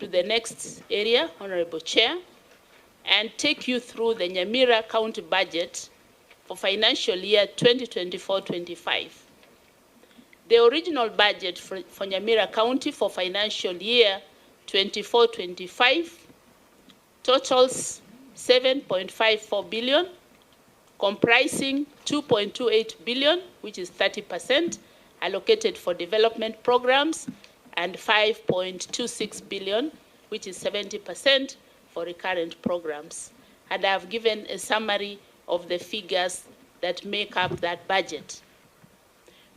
to the next area, Honorable Chair, and take you through the Nyamira County budget for financial year 2024-25. The original budget for Nyamira County for financial year 24-25 totals 7.54 billion, comprising 2.28 billion, which is 30%, allocated for development programs, and 5.26 billion, which is 70% for recurrent programs. And I have given a summary of the figures that make up that budget.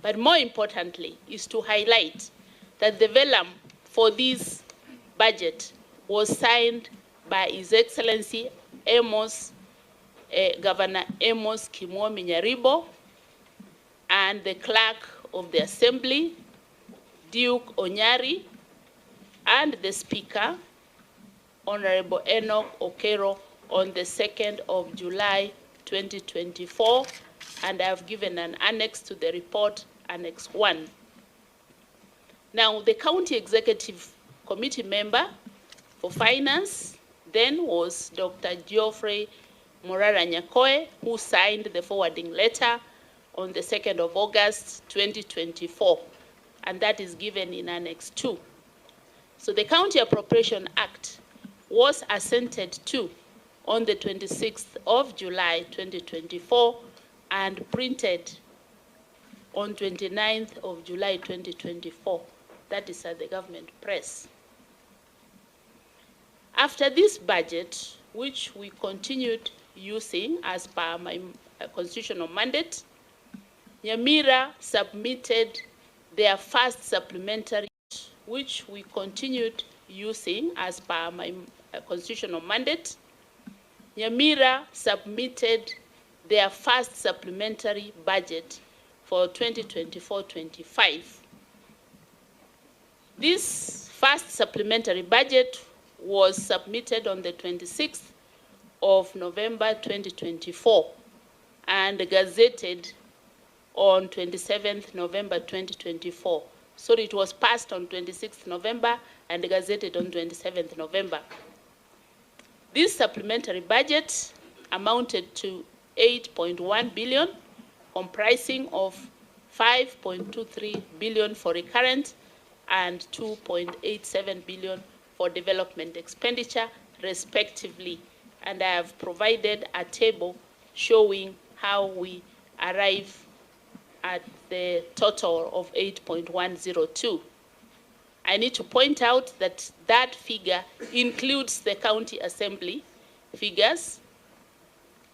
But more importantly is to highlight that the vellum for this budget was signed by His Excellency Governor Amos Kimomi Nyaribo, and the Clerk of the Assembly, Duke Onyari, and the Speaker, Honorable Enoch Okero, on the 2nd of July 2024, and I have given an annex to the report, Annex 1. Now, the County Executive Committee member for Finance then was Dr. Geoffrey Morara Nyakoe, who signed the forwarding letter on the 2nd of August 2024, and that is given in Annex 2. So the County Appropriation Act was assented to on the 26th of July 2024 and printed on 29th of July 2024. That is at the government press. After this budget, which we continued using as per my constitutional mandate, Nyamira submitted their first supplementary, which we continued using as per my constitutional mandate. Nyamira submitted their first supplementary budget for 2024-25. This first supplementary budget was submitted on the 26th of November 2024 and gazetted on 27th November 2024. So it was passed on 26th November and gazetted on 27th November. This supplementary budget amounted to 8.1 billion, comprising of 5.23 billion for recurrent and 2.87 billion for development expenditure, respectively. And I have provided a table showing how we arrive at the total of 8.102. I need to point out that that figure includes the county assembly figures,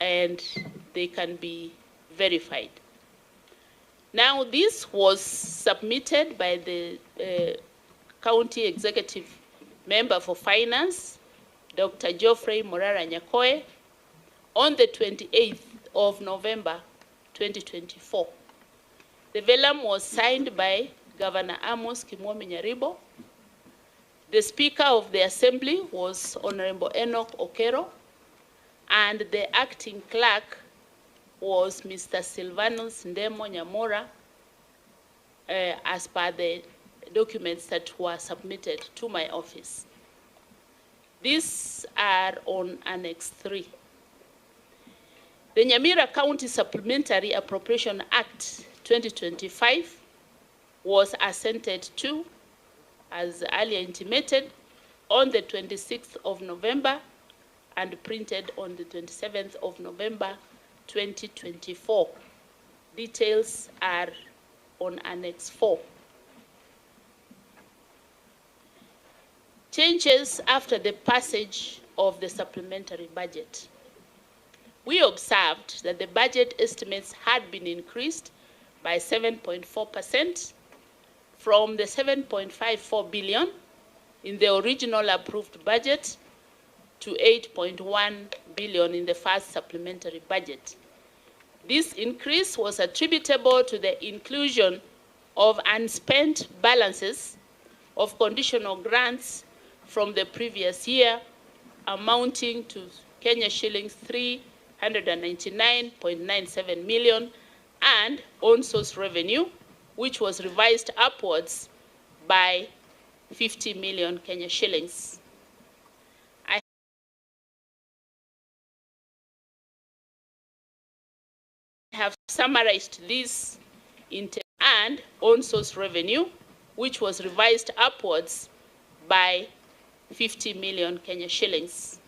and they can be verified. Now, this was submitted by the county executive member for finance, Dr. Geoffrey Morara Nyakoe, on the 28th of November 2024. The vellum was signed by Governor Amos Kimomi Nyaribo. The Speaker of the Assembly was Honorable Enoch Okero, and the acting clerk was Mr. Silvanus Ndemo Nyamura, as per the documents that were submitted to my office. These are on Annex 3. The Nyamira County Supplementary Appropriation Act 2025 was assented to, as earlier intimated, on the 26th of November and printed on the 27th of November 2024. Details are on Annex 4. Changes after the passage of the supplementary budget. We observed that the budget estimates had been increased by 7.4% from the 7.54 billion in the original approved budget to 8.1 billion in the first supplementary budget. This increase was attributable to the inclusion of unspent balances of conditional grants from the previous year, amounting to Kenya shillings 399.97 million, and own source revenue, which was revised upwards by 50 million Kenya shillings. I have summarized this in and own source revenue, which was revised upwards by 50 million Kenya shillings.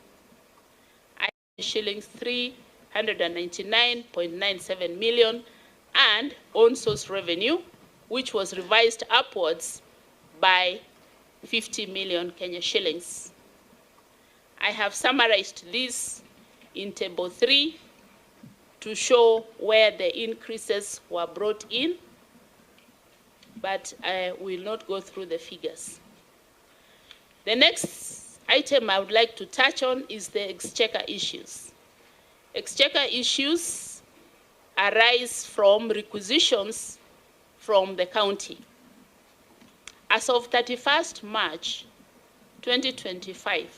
Shillings 399.97 million, and own source revenue, which was revised upwards by 50 million Kenya shillings. I have summarized this in table 3 to show where the increases were brought in, but I will not go through the figures. The next item I would like to touch on is the Exchequer issues. Exchequer issues arise from requisitions from the county. As of 31st March 2025,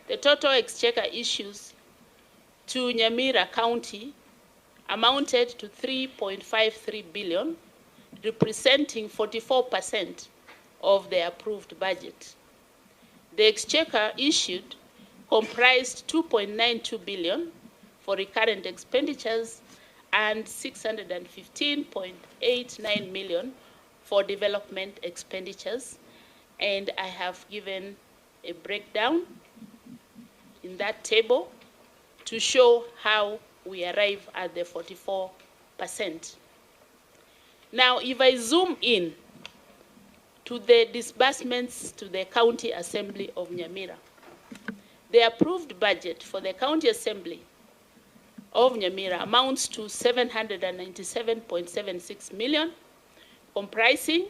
the total Exchequer issues to Nyamira County amounted to 3.53 billion, representing 44% of the approved budget. The Exchequer issued comprised 2.92 billion for recurrent expenditures and 615.89 million for development expenditures, and I have given a breakdown in that table to show how we arrive at the 44%. Now, if I zoom in to the disbursements to the County Assembly of Nyamira, the approved budget for the County Assembly of Nyamira amounts to 797.76 million, comprising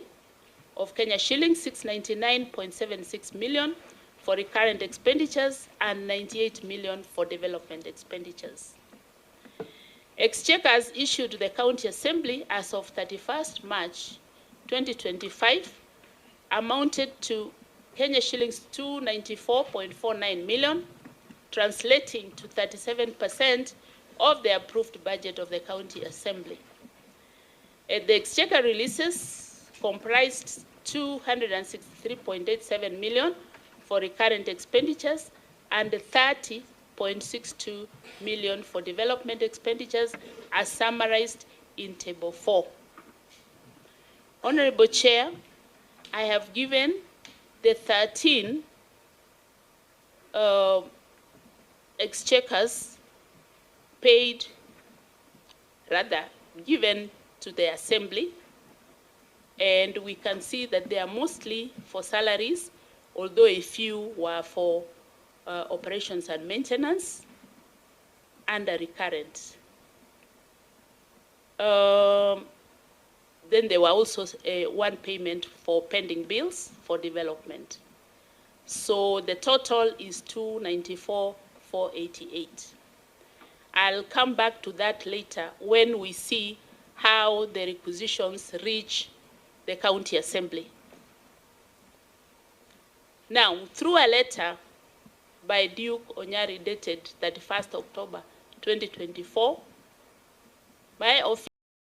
of Kenya shillings 699.76 million for recurrent expenditures and 98 million for development expenditures. Exchequers issued to the County Assembly as of 31st March 2025 amounted to Kenya shillings 294.49 million, translating to 37% of the approved budget of the County Assembly. The Exchequer releases comprised 263.87 million for recurrent expenditures and 30.62 million for development expenditures, as summarized in Table 4. Honorable Chair, I have given the 13 exchequers paid, rather given to the Assembly, and we can see that they are mostly for salaries, although a few were for operations and maintenance and a recurrent. Then there were also one payment for pending bills for development. So the total is 294,488. I'll come back to that later when we see how the requisitions reach the County Assembly. Now, through a letter by Duke Onyari dated 31st October 2024, my office